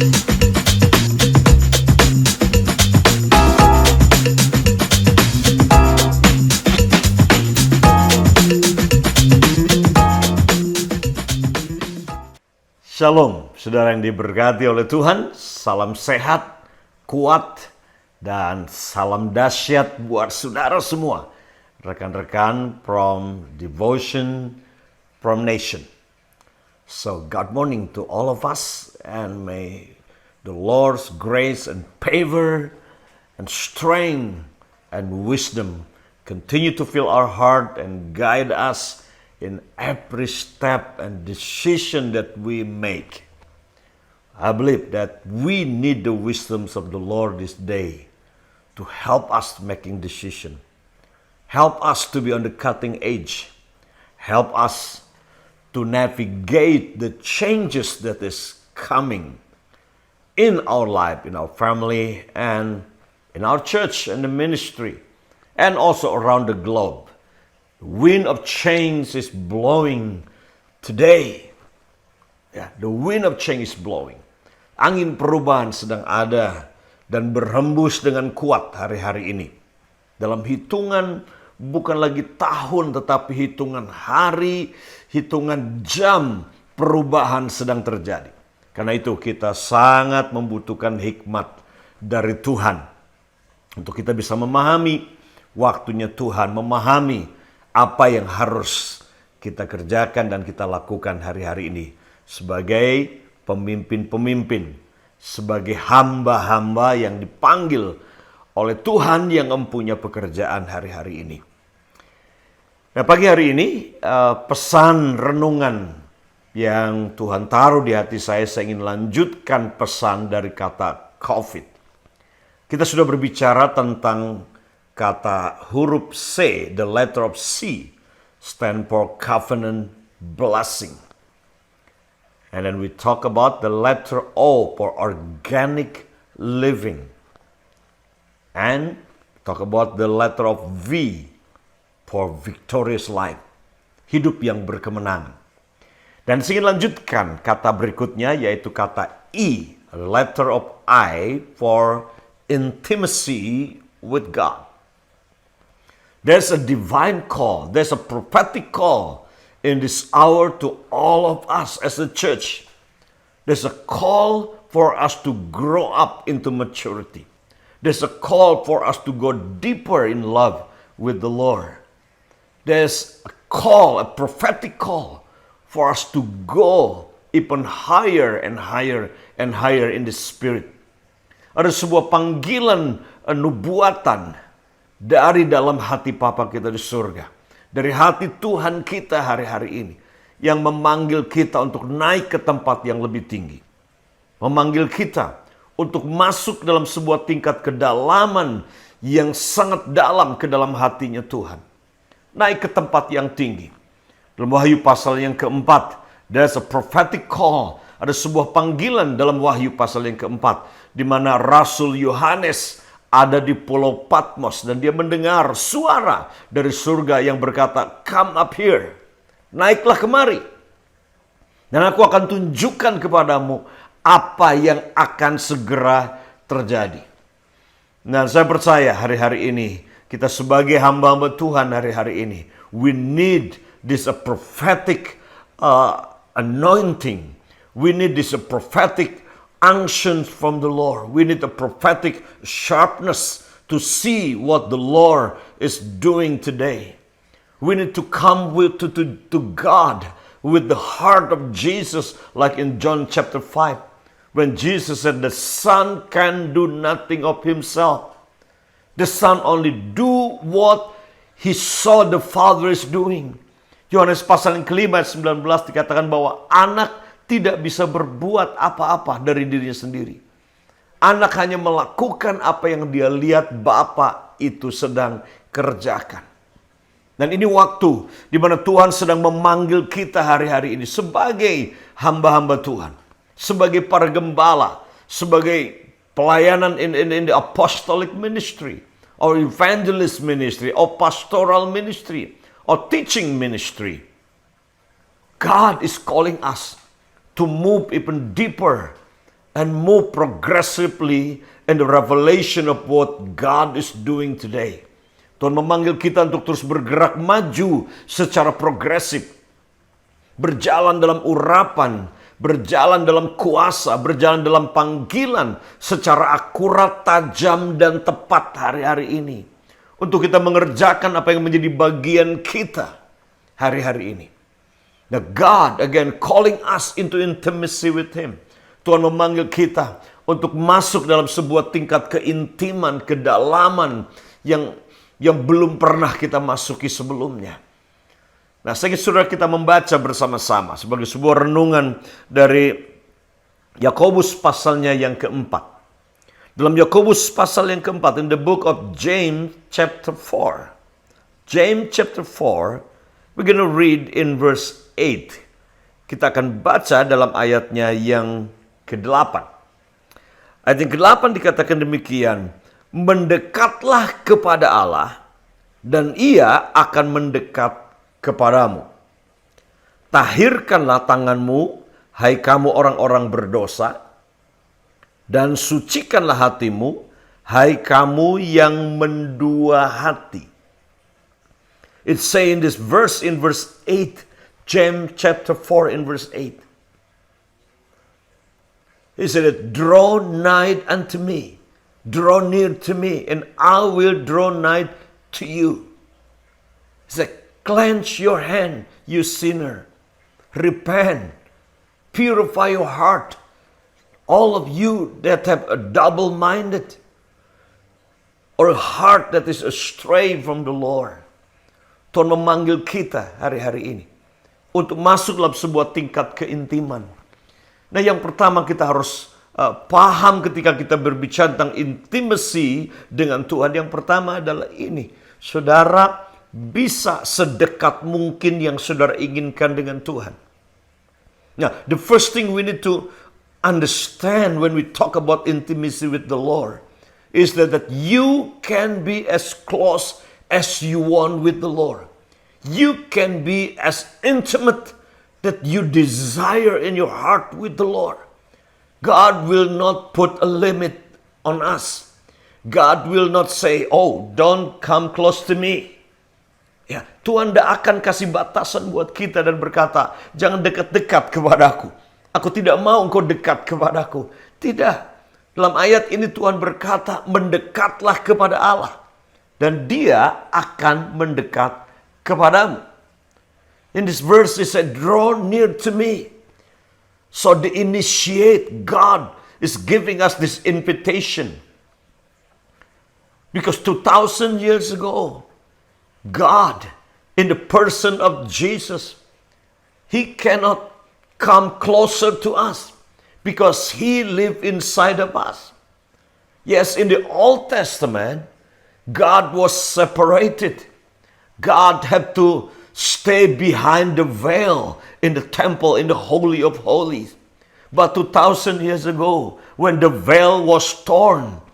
Shalom, saudara yang diberkati oleh Tuhan. Salam sehat, kuat, dan salam dahsyat buat saudara semua. Rekan-rekan from Devotion from Nation. So, good morning to all of us, and may the Lord's grace and favor and strength and wisdom continue to fill our heart and guide us in every step and decision that we make. I believe that we need the wisdoms of the Lord this day to help us making decision. Help us to be on the cutting edge. Help us to navigate the changes that is coming in our life, in our family, and in our church and the ministry, and also around the globe. The wind of change is blowing today. The wind of change is blowing. Angin perubahan sedang ada dan berhembus dengan kuat hari-hari ini. Dalam hitungan bukan lagi tahun tetapi hitungan hari, hitungan jam perubahan sedang terjadi. Karena itu kita sangat membutuhkan hikmat dari Tuhan. Untuk kita bisa memahami waktunya Tuhan, memahami apa yang harus kita kerjakan dan kita lakukan hari-hari ini sebagai pemimpin-pemimpin, sebagai hamba-hamba yang dipanggil oleh Tuhan yang mempunyai pekerjaan hari-hari ini. Nah, pagi hari ini pesan renungan yang Tuhan taruh di hati saya ingin lanjutkan pesan dari kata COVID. Kita sudah berbicara tentang kata huruf C, the letter of C, stand for covenant blessing. And then we talk about the letter O for organic living. And talk about the letter of V for victorious life, hidup yang berkemenangan. Dan saya ingin lanjutkan kata berikutnya yaitu kata E, letter of I for intimacy with God. There's a divine call, there's a prophetic call in this hour to all of us as a church. There's a call for us to grow up into maturity. There's a call for us to go deeper in love with the Lord. There's a call, a prophetic call for us to go even higher and higher and higher in the spirit. Ada sebuah panggilan nubuatan dari dalam hati Papa kita di surga. Dari hati Tuhan kita hari-hari ini. Yang memanggil kita untuk naik ke tempat yang lebih tinggi. Memanggil kita untuk masuk dalam sebuah tingkat kedalaman yang sangat dalam ke dalam hatinya Tuhan. Naik ke tempat yang tinggi. Dalam Wahyu pasal yang keempat, there's a prophetic call. Ada sebuah panggilan dalam Wahyu pasal yang keempat. Di mana Rasul Yohanes ada di Pulau Patmos dan dia mendengar suara dari surga yang berkata, "Come up here, naiklah kemari. Dan aku akan tunjukkan kepadamu apa yang akan segera terjadi." Dan saya percaya hari-hari ini, kita sebagai hamba-hamba Tuhan hari-hari ini, we need this prophetic anointing. We need this prophetic unction from the Lord. We need a prophetic sharpness to see what the Lord is doing today. We need to come to God with the heart of Jesus, like in John chapter 5, when Jesus said, "The Son can do nothing of himself. The Son only do what he saw the Father is doing." Yohanes pasal yang kelima ayat 19 dikatakan bahwa anak tidak bisa berbuat apa-apa dari dirinya sendiri. Anak hanya melakukan apa yang dia lihat Bapa itu sedang kerjakan. Dan ini waktu di mana Tuhan sedang memanggil kita hari-hari ini sebagai hamba-hamba Tuhan. Sebagai para gembala. Sebagai pelayanan in the apostolic ministry. Or evangelist ministry. Or pastoral ministry. Or teaching ministry. God is calling us to move even deeper and move progressively in the revelation of what God is doing today. Tuhan memanggil kita untuk terus bergerak maju secara progresif. Berjalan dalam urapan, berjalan dalam kuasa, berjalan dalam panggilan secara akurat, tajam, dan tepat hari-hari ini. Untuk kita mengerjakan apa yang menjadi bagian kita hari-hari ini. Now God again calling us into intimacy with Him. Tuhan memanggil kita untuk masuk dalam sebuah tingkat keintiman, kedalaman yang belum pernah kita masuki sebelumnya. Nah, saya ingin saudara kita membaca bersama-sama sebagai sebuah renungan dari Yakobus pasalnya yang keempat. Dalam Yakobus pasal yang keempat, in the book of James chapter 4. James chapter 4, we're going to read in verse 8. Kita akan baca dalam ayatnya yang ke-8. Ayat yang ke-8 dikatakan demikian, mendekatlah kepada Allah dan Ia akan mendekat kepadamu. Tahirkanlah tanganmu, hai kamu orang-orang berdosa, dan sucikanlah hatimu, hai kamu yang mendua hati. It say in this verse, in verse 8, James chapter 4 in verse 8. He said, draw nigh unto me, draw near to me, and I will draw nigh to you. He said, cleanse your hand, you sinner. Repent. Purify your heart. All of you that have a double-minded or a heart that is astray from the Lord. Tuhan memanggil kita hari-hari ini untuk masuk dalam sebuah tingkat keintiman. Nah, yang pertama kita harus paham ketika kita berbicara tentang intimacy dengan Tuhan. Yang pertama adalah ini. Saudara bisa sedekat mungkin yang saudara inginkan dengan Tuhan. Now, the first thing we need to understand when we talk about intimacy with the Lord is that you can be as close as you want with the Lord. You can be as intimate that you desire in your heart with the Lord. God will not put a limit on us. God will not say, oh, don't come close to me. Ya, Tuhan tidak akan kasih batasan buat kita dan berkata, jangan dekat-dekat kepadaku. Aku tidak mau engkau dekat kepadaku. Tidak. Dalam ayat ini Tuhan berkata, mendekatlah kepada Allah. Dan Dia akan mendekat kepadamu. In this verse he said, draw near to me. So the initiate, God is giving us this invitation. Because 2,000 years ago, God, in the person of Jesus, He cannot come closer to us because He lived inside of us. Yes, in the Old Testament, God was separated. God had to stay behind the veil in the temple, in the Holy of Holies. But 2,000 years ago, when the veil was torn,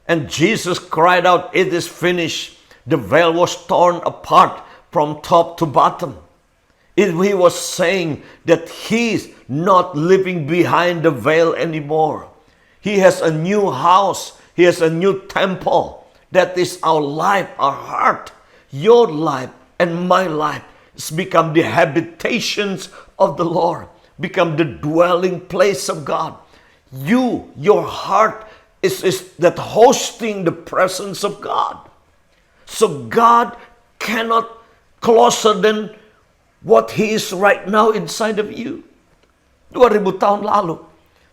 and Jesus cried out, it is finished. The veil was torn apart from top to bottom. He was saying that He's not living behind the veil anymore. He has a new house. He has a new temple. That is our life, our heart. Your life and my life has become the habitations of the Lord, become the dwelling place of God. Your heart is that hosting the presence of God. So God cannot closer than what He is right now inside of you. 2000 tahun lalu,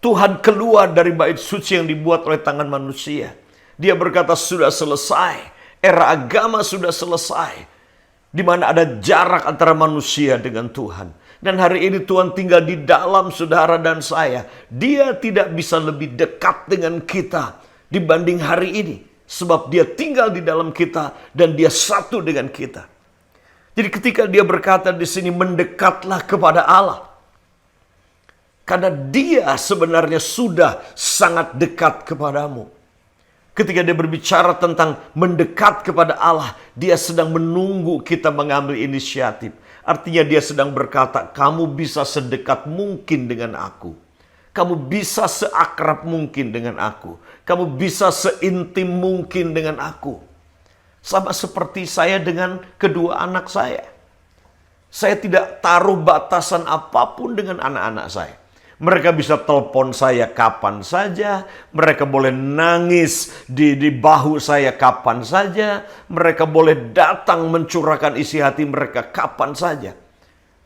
Tuhan keluar dari bait suci yang dibuat oleh tangan manusia. Dia berkata, sudah selesai. Era agama sudah selesai. Di mana ada jarak antara manusia dengan Tuhan. Dan hari ini Tuhan tinggal di dalam saudara dan saya. Dia tidak bisa lebih dekat dengan kita dibanding hari ini. Sebab Dia tinggal di dalam kita dan Dia satu dengan kita. Jadi ketika Dia berkata di sini, mendekatlah kepada Allah. Karena Dia sebenarnya sudah sangat dekat kepadamu. Ketika Dia berbicara tentang mendekat kepada Allah, Dia sedang menunggu kita mengambil inisiatif. Artinya Dia sedang berkata, kamu bisa sedekat mungkin dengan aku. Kamu bisa seakrab mungkin dengan aku. Kamu bisa seintim mungkin dengan aku. Sama seperti saya dengan kedua anak saya. Saya tidak taruh batasan apapun dengan anak-anak saya. Mereka bisa telepon saya kapan saja. Mereka boleh nangis di bahu saya kapan saja. Mereka boleh datang mencurahkan isi hati mereka kapan saja.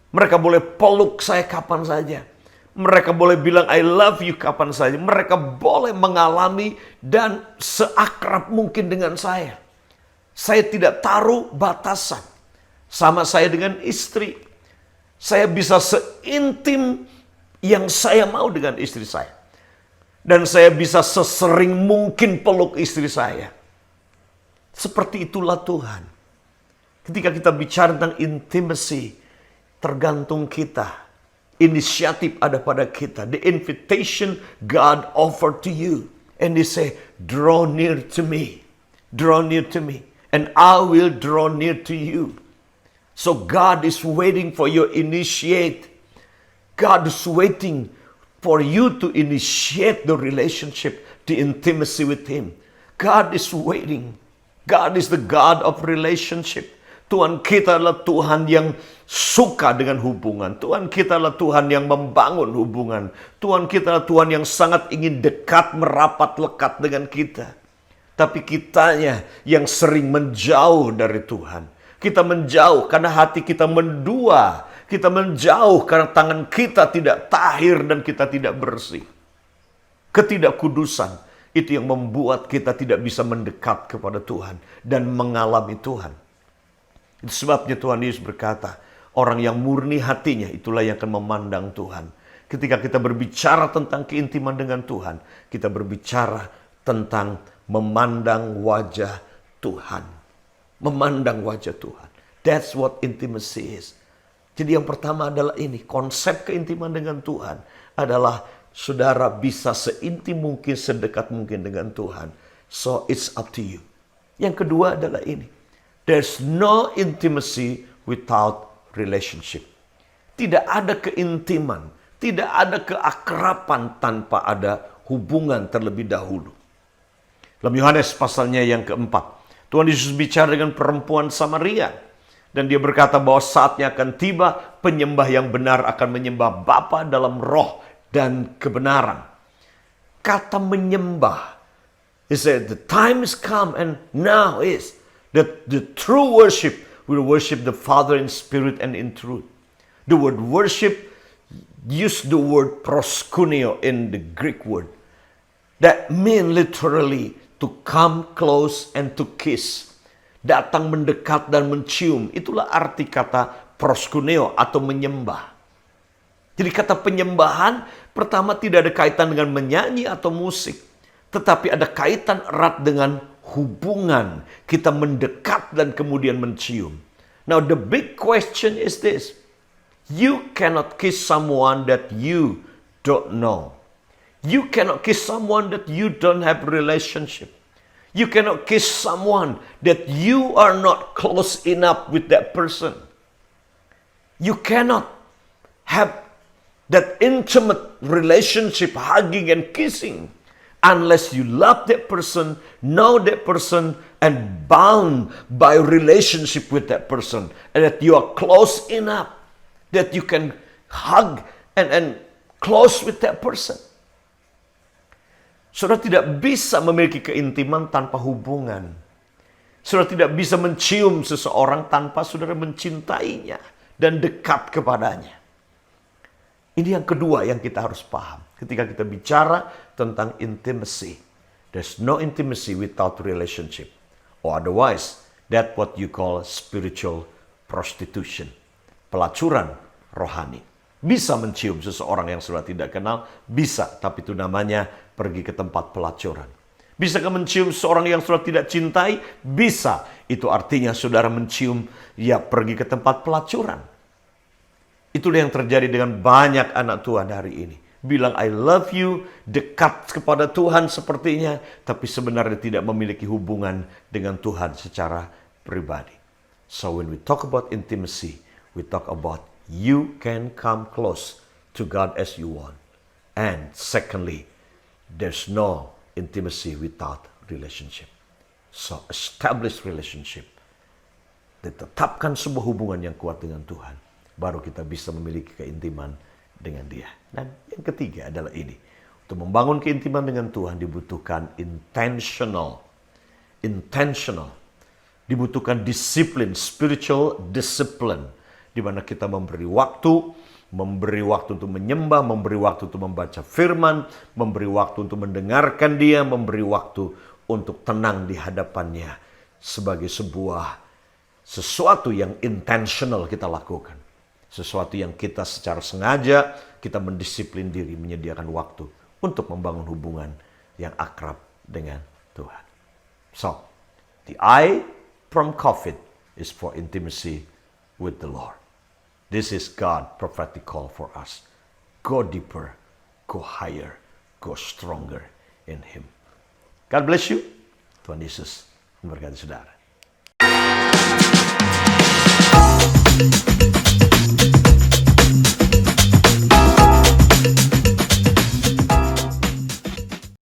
Mereka boleh peluk saya kapan saja. Mereka boleh bilang I love you kapan saja. Mereka boleh mengalami dan seakrab mungkin dengan saya. Saya tidak taruh batasan. Sama saya dengan istri. Saya bisa seintim yang saya mau dengan istri saya. Dan saya bisa sesering mungkin peluk istri saya. Seperti itulah Tuhan. Ketika kita bicara tentang intimacy, tergantung kita. Inisiatif ada pada kita. The invitation God offered to you. And He say, draw near to me. Draw near to me. And I will draw near to you. So God is waiting for your initiate. God is waiting for you to initiate the relationship, the intimacy with Him. God is waiting. God is the God of relationship. Tuhan kita adalah Tuhan yang suka dengan hubungan. Tuhan kita adalah Tuhan yang membangun hubungan. Tuhan kita adalah Tuhan yang sangat ingin dekat, merapat, lekat dengan kita. Tapi kitanya yang sering menjauh dari Tuhan. Kita menjauh karena hati kita mendua. Kita menjauh karena tangan kita tidak tahir dan kita tidak bersih. Ketidakkudusan itu yang membuat kita tidak bisa mendekat kepada Tuhan dan mengalami Tuhan. Itu sebabnya Tuhan Yesus berkata, orang yang murni hatinya itulah yang akan memandang Tuhan. Ketika kita berbicara tentang keintiman dengan Tuhan, kita berbicara tentang memandang wajah Tuhan. Memandang wajah Tuhan. That's what intimacy is. Jadi yang pertama adalah ini, konsep keintiman dengan Tuhan adalah saudara bisa seintim mungkin, sedekat mungkin dengan Tuhan. So it's up to you. Yang kedua adalah ini, there's no intimacy without relationship. Tidak ada keintiman, tidak ada keakraban tanpa ada hubungan terlebih dahulu. Dalam Yohanes pasalnya yang keempat, Tuhan Yesus bicara dengan perempuan Samaria. Dan dia berkata bahwa saatnya akan tiba, penyembah yang benar akan menyembah Bapa dalam roh dan kebenaran. Kata menyembah, he said the time is come and now is that the true worship will worship the Father in spirit and in truth. The word worship, use the word proskuneo in the Greek word. That mean literally to come close and to kiss. Datang mendekat dan mencium. Itulah arti kata proskuneo atau menyembah. Jadi kata penyembahan pertama tidak ada kaitan dengan menyanyi atau musik. Tetapi ada kaitan erat dengan hubungan. Kita mendekat dan kemudian mencium. Now the big question is this. You cannot kiss someone that you don't know. You cannot kiss someone that you don't have relationship. You cannot kiss someone that you are not close enough with that person. You cannot have that intimate relationship, hugging and kissing, unless you love that person, know that person, and bound by relationship with that person. And that you are close enough that you can hug and close with that person. Saudara tidak bisa memiliki keintiman tanpa hubungan. Saudara tidak bisa mencium seseorang tanpa saudara mencintainya dan dekat kepadanya. Ini yang kedua yang kita harus paham. Ketika kita bicara tentang intimacy. There's no intimacy without relationship. Or otherwise, that's what you call spiritual prostitution. Pelacuran rohani. Bisa mencium seseorang yang saudara tidak kenal, bisa, tapi itu namanya pergi ke tempat pelacuran. Bisakah mencium seseorang yang saudara tidak cintai? Bisa. Itu artinya saudara mencium, ya pergi ke tempat pelacuran. Itulah yang terjadi dengan banyak anak Tuhan hari ini. Bilang I love you, dekat kepada Tuhan sepertinya, tapi sebenarnya tidak memiliki hubungan dengan Tuhan secara pribadi. So when we talk about intimacy, we talk about you can come close to God as you want. And secondly, there's no intimacy without relationship. So establish relationship. Ditetapkan sebuah hubungan yang kuat dengan Tuhan. Baru kita bisa memiliki keintiman dengan Dia. Dan yang ketiga adalah ini. Untuk membangun keintiman dengan Tuhan dibutuhkan intentional. Dibutuhkan disiplin, spiritual discipline. Di mana kita memberi waktu untuk menyembah, memberi waktu untuk membaca firman, memberi waktu untuk mendengarkan Dia, memberi waktu untuk tenang di hadapannya sebagai sesuatu yang intentional kita lakukan. Sesuatu yang kita secara sengaja, kita mendisiplin diri, menyediakan waktu untuk membangun hubungan yang akrab dengan Tuhan. So, the I from COVID is for intimacy with the Lord. This is God prophetic call for us. Go deeper, go higher, go stronger in Him. God bless you. Tuhan Yesus memberkati saudara.